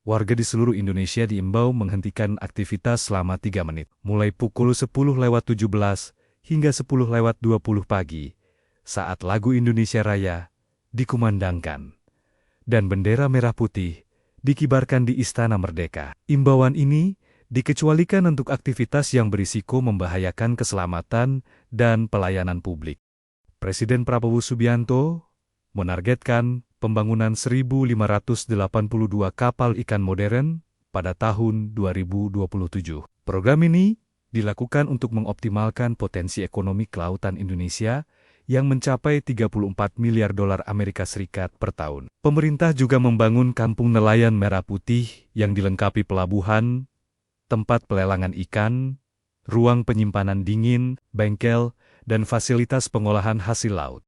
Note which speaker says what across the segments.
Speaker 1: Warga di seluruh Indonesia diimbau menghentikan aktivitas selama 3 menit, mulai pukul 10.17 hingga 10.20 pagi, saat lagu Indonesia Raya dikumandangkan dan bendera merah putih dikibarkan di Istana Merdeka. Imbauan ini dikecualikan untuk aktivitas yang berisiko membahayakan keselamatan dan pelayanan publik. Presiden Prabowo Subianto menargetkan pembangunan 1.582 kapal ikan modern pada tahun 2027. Program ini dilakukan untuk mengoptimalkan potensi ekonomi kelautan Indonesia yang mencapai 34 miliar dolar Amerika Serikat per tahun. Pemerintah juga membangun kampung nelayan merah putih yang dilengkapi pelabuhan, tempat pelelangan ikan, ruang penyimpanan dingin, bengkel, dan fasilitas pengolahan hasil laut.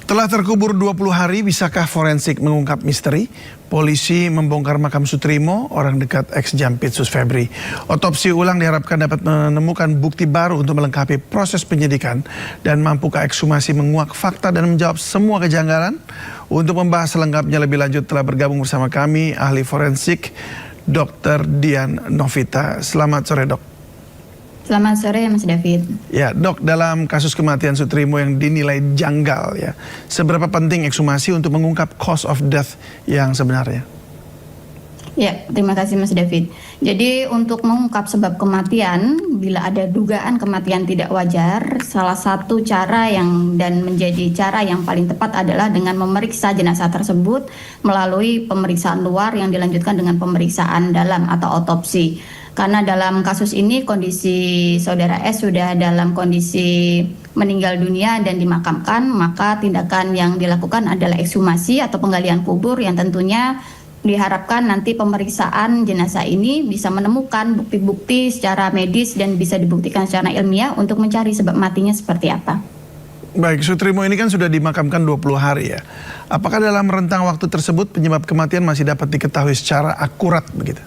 Speaker 2: Telah terkubur 20 hari, bisakah forensik mengungkap misteri? Polisi membongkar makam Soetrimo, orang dekat ex-Jampitsus Febri. Otopsi ulang diharapkan dapat menemukan bukti baru untuk melengkapi proses penyidikan dan mampukah ekshumasi menguak fakta dan menjawab semua kejanggalan? Untuk membahas selengkapnya lebih lanjut telah bergabung bersama kami ahli forensik Dr. Dian Novita. Selamat sore, Dok.
Speaker 3: Selamat sore, Mas David.
Speaker 2: Ya, Dok, dalam kasus kematian Soetrimo yang dinilai janggal, ya, seberapa penting ekshumasi untuk mengungkap cause of death yang sebenarnya?
Speaker 3: Ya, terima kasih Mas David. Jadi untuk mengungkap sebab kematian, bila ada dugaan kematian tidak wajar, salah satu cara dan menjadi cara yang paling tepat adalah dengan memeriksa jenazah tersebut melalui pemeriksaan luar yang dilanjutkan dengan pemeriksaan dalam atau otopsi. Karena dalam kasus ini kondisi saudara S sudah dalam kondisi meninggal dunia dan dimakamkan, maka tindakan yang dilakukan adalah ekshumasi atau penggalian kubur yang tentunya diharapkan nanti pemeriksaan jenazah ini bisa menemukan bukti-bukti secara medis dan bisa dibuktikan secara ilmiah untuk mencari sebab matinya seperti apa.
Speaker 2: Baik, Soetrimo ini kan sudah dimakamkan 20 hari ya. Apakah dalam rentang waktu tersebut penyebab kematian masih dapat diketahui secara akurat begitu?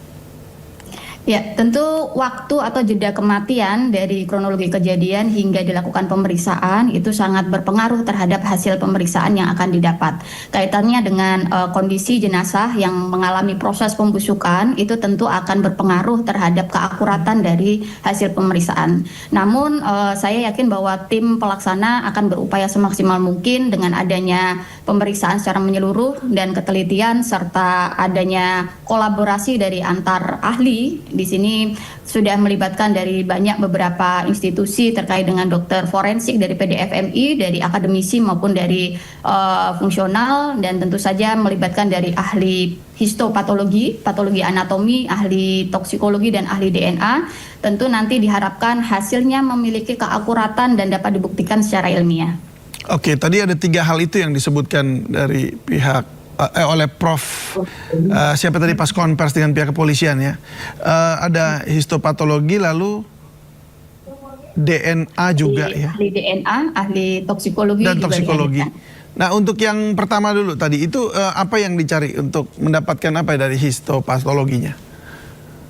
Speaker 3: Ya, tentu waktu atau jeda kematian dari kronologi kejadian hingga dilakukan pemeriksaan itu sangat berpengaruh terhadap hasil pemeriksaan yang akan didapat. Kaitannya dengan kondisi jenazah yang mengalami proses pembusukan itu tentu akan berpengaruh terhadap keakuratan dari hasil pemeriksaan. Namun saya yakin bahwa tim pelaksana akan berupaya semaksimal mungkin dengan adanya pemeriksaan secara menyeluruh dan ketelitian serta adanya kolaborasi dari antar ahli. Di sini sudah melibatkan dari beberapa institusi terkait dengan dokter forensik dari PDFMI, dari akademisi maupun dari fungsional, dan tentu saja melibatkan dari ahli histopatologi, patologi anatomi, ahli toksikologi, dan ahli DNA. Tentu nanti diharapkan hasilnya memiliki keakuratan dan dapat dibuktikan secara ilmiah.
Speaker 2: Oke, tadi ada 3 hal itu yang disebutkan dari pihak oleh Prof. Siapa tadi pas konvers dengan pihak kepolisian ya. Ada histopatologi lalu DNA juga ya.
Speaker 3: Ahli DNA, ahli toksikologi
Speaker 2: dan
Speaker 3: juga
Speaker 2: toksikologi.
Speaker 3: dihadirkan.
Speaker 2: Nah, untuk yang pertama dulu tadi itu apa yang dicari untuk mendapatkan apa dari histopatologinya?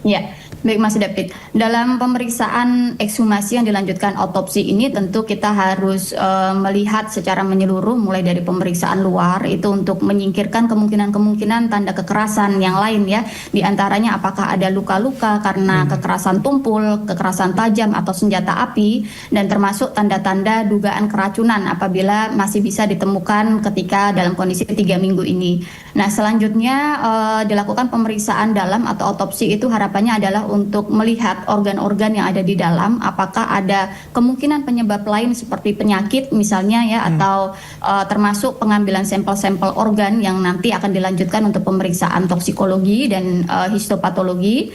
Speaker 3: Ya, baik Mas David. Dalam pemeriksaan ekshumasi yang dilanjutkan otopsi ini tentu kita harus melihat secara menyeluruh mulai dari pemeriksaan luar itu untuk menyingkirkan kemungkinan-kemungkinan tanda kekerasan yang lain ya. Di antaranya apakah ada luka-luka karena kekerasan tumpul, kekerasan tajam atau senjata api, dan termasuk tanda-tanda dugaan keracunan apabila masih bisa ditemukan ketika dalam kondisi 3 minggu ini. Nah, selanjutnya dilakukan pemeriksaan dalam atau otopsi itu harapannya adalah untuk melihat organ-organ yang ada di dalam, apakah ada kemungkinan penyebab lain seperti penyakit misalnya ya, atau termasuk pengambilan sampel-sampel organ yang nanti akan dilanjutkan untuk pemeriksaan toksikologi dan histopatologi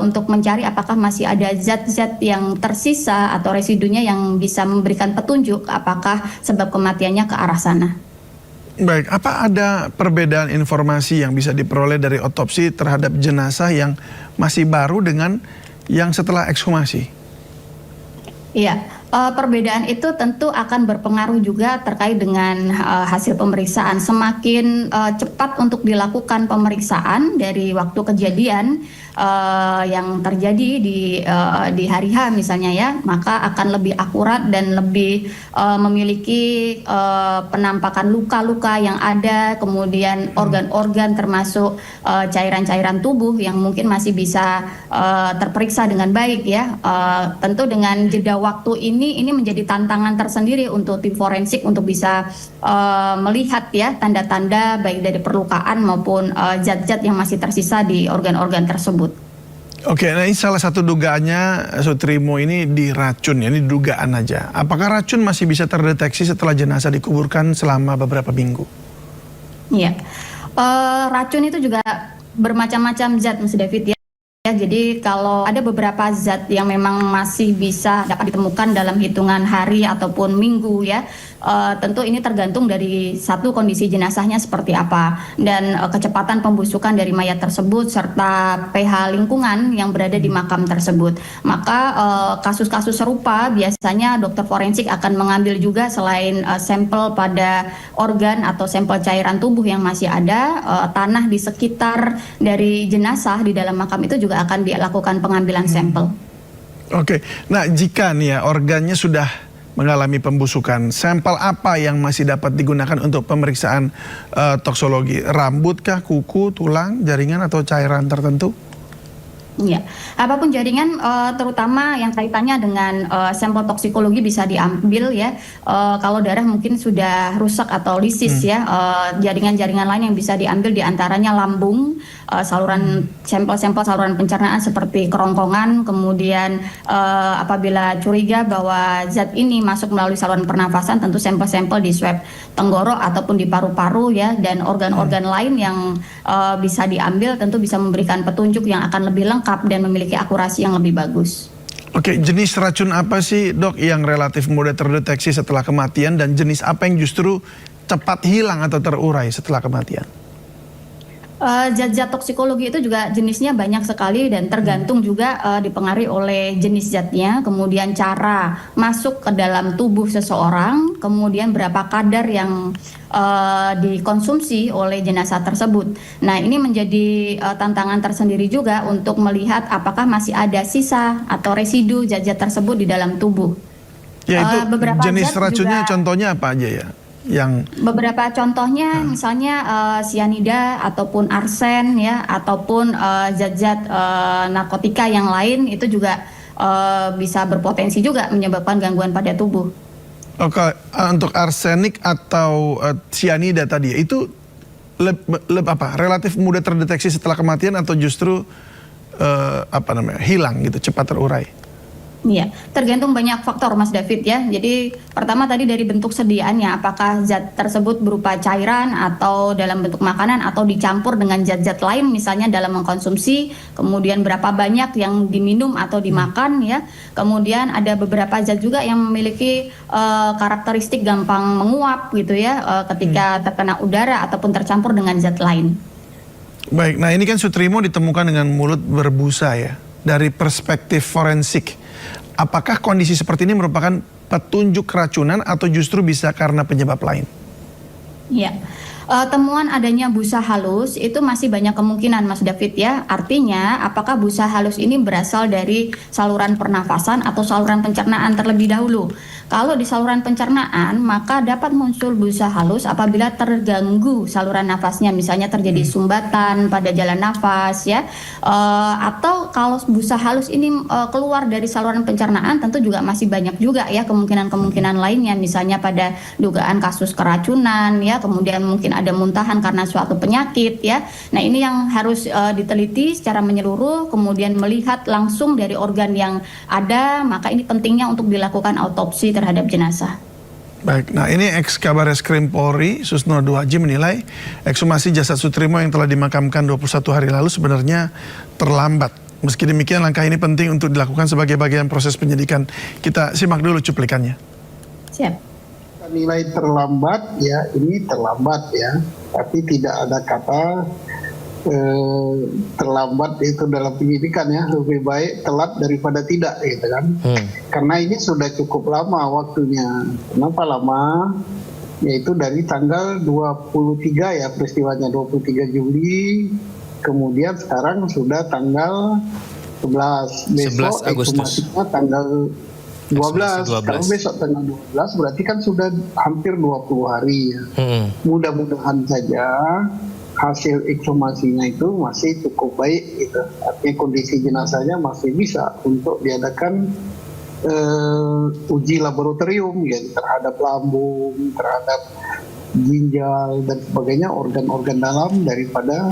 Speaker 3: untuk mencari apakah masih ada zat-zat yang tersisa atau residunya yang bisa memberikan petunjuk apakah sebab kematiannya ke arah sana.
Speaker 2: Baik, apa ada perbedaan informasi yang bisa diperoleh dari otopsi terhadap jenazah yang masih baru dengan yang setelah ekshumasi?
Speaker 3: Iya, Perbedaan itu tentu akan berpengaruh juga terkait dengan hasil pemeriksaan. Semakin cepat untuk dilakukan pemeriksaan dari waktu kejadian yang terjadi di hari H misalnya ya, maka akan lebih akurat dan lebih memiliki penampakan luka-luka yang ada, kemudian organ-organ termasuk cairan-cairan tubuh yang mungkin masih bisa terperiksa dengan baik ya. Tentu dengan jeda waktu ini menjadi tantangan tersendiri untuk tim forensik untuk bisa melihat ya tanda-tanda baik dari perlukaan maupun zat-zat yang masih tersisa di organ-organ tersebut.
Speaker 2: Oke, nah ini salah satu dugaannya Sutrimo ini diracun ya, ini dugaan aja. Apakah racun masih bisa terdeteksi setelah jenazah dikuburkan selama beberapa minggu?
Speaker 3: Iya, racun itu juga bermacam-macam zat, Mas David ya. Jadi kalau ada beberapa zat yang memang masih bisa dapat ditemukan dalam hitungan hari ataupun minggu ya, tentu ini tergantung dari satu kondisi jenazahnya seperti apa dan kecepatan pembusukan dari mayat tersebut serta pH lingkungan yang berada di makam tersebut. Maka kasus-kasus serupa biasanya dokter forensik akan mengambil juga selain sampel pada organ atau sampel cairan tubuh yang masih ada, tanah di sekitar dari jenazah di dalam makam itu juga akan dilakukan pengambilan sampel.
Speaker 2: Oke, nah jika nih ya organnya sudah mengalami pembusukan, sampel apa yang masih dapat digunakan untuk pemeriksaan toksologi? Rambut kah, kuku, tulang, jaringan atau cairan tertentu?
Speaker 3: Ya, apapun jaringan, terutama yang kaitannya dengan sampel toksikologi bisa diambil ya. Kalau darah mungkin sudah rusak atau lisis ya, jaringan-jaringan lain yang bisa diambil diantaranya lambung, saluran sampel-sampel saluran pencernaan seperti kerongkongan, kemudian apabila curiga bahwa zat ini masuk melalui saluran pernafasan, tentu sampel-sampel di swab tenggorok ataupun di paru-paru ya, dan organ-organ lain yang bisa diambil tentu bisa memberikan petunjuk yang akan lebih lengkap dan memiliki akurasi yang lebih bagus.
Speaker 2: Oke, jenis racun apa sih dok yang relatif mudah terdeteksi setelah kematian dan jenis apa yang justru cepat hilang atau terurai setelah kematian?
Speaker 3: Zat-zat toksikologi itu juga jenisnya banyak sekali dan tergantung juga dipengaruhi oleh jenis zatnya, kemudian cara masuk ke dalam tubuh seseorang, kemudian berapa kadar yang dikonsumsi oleh jenazah tersebut. Nah, ini menjadi tantangan tersendiri juga untuk melihat apakah masih ada sisa atau residu zat-zat tersebut di dalam tubuh.
Speaker 2: Ya itu jenis racunnya
Speaker 3: juga,
Speaker 2: contohnya apa aja ya?
Speaker 3: Beberapa contohnya misalnya sianida ataupun arsen ya, ataupun zat-zat narkotika yang lain itu juga bisa berpotensi juga menyebabkan gangguan pada tubuh.
Speaker 2: Oke, untuk arsenik atau sianida tadi itu relatif mudah terdeteksi setelah kematian atau justru hilang gitu, cepat terurai?
Speaker 3: Iya, tergantung banyak faktor Mas David ya. Jadi pertama tadi dari bentuk sediaannya, apakah zat tersebut berupa cairan atau dalam bentuk makanan atau dicampur dengan zat-zat lain misalnya dalam mengkonsumsi, kemudian berapa banyak yang diminum atau dimakan ya. Kemudian ada beberapa zat juga yang memiliki karakteristik gampang menguap gitu ya ketika terkena udara ataupun tercampur dengan zat lain.
Speaker 2: Baik, nah ini kan Sutrimo ditemukan dengan mulut berbusa ya. Dari perspektif forensik, apakah kondisi seperti ini merupakan petunjuk keracunan atau justru bisa karena penyebab lain?
Speaker 3: Iya, temuan adanya busa halus itu masih banyak kemungkinan Mas David ya. Artinya apakah busa halus ini berasal dari saluran pernafasan atau saluran pencernaan terlebih dahulu. Kalau di saluran pencernaan maka dapat muncul busa halus apabila terganggu saluran nafasnya, misalnya terjadi sumbatan pada jalan nafas ya. Atau kalau busa halus ini keluar dari saluran pencernaan tentu juga masih banyak juga ya kemungkinan-kemungkinan lainnya, misalnya pada dugaan kasus keracunan ya, kemudian mungkin ada muntahan karena suatu penyakit ya. Nah, ini yang harus diteliti secara menyeluruh, kemudian melihat langsung dari organ yang ada, maka ini pentingnya untuk dilakukan autopsi terhadap jenazah.
Speaker 2: Baik, nah ini Ex-Kabareskrim Polri Susno Duhaji menilai ekshumasi jasad Sutrimo yang telah dimakamkan 21 hari lalu sebenarnya terlambat. Meski demikian langkah ini penting untuk dilakukan sebagai bagian proses penyidikan. Kita simak dulu cuplikannya.
Speaker 3: Siap.
Speaker 4: Nilai terlambat ya, ini terlambat ya, tapi tidak ada kata terlambat itu dalam penyidikan ya, lebih baik telat daripada tidak gitu kan. Karena ini sudah cukup lama waktunya. Kenapa lama? Yaitu dari tanggal 23 ya peristiwanya, 23 Juli, kemudian sekarang sudah tanggal 11, besok
Speaker 5: 11 Agustus.
Speaker 4: ekshumasinya tanggal 12. Kalau besok tanggal 12 berarti kan sudah hampir 20 hari ya. Mudah-mudahan saja hasil ekshumasinya itu masih cukup baik gitu. Artinya kondisi jenazahnya masih bisa untuk diadakan uji laboratorium ya, terhadap lambung, terhadap ginjal dan sebagainya, organ-organ dalam daripada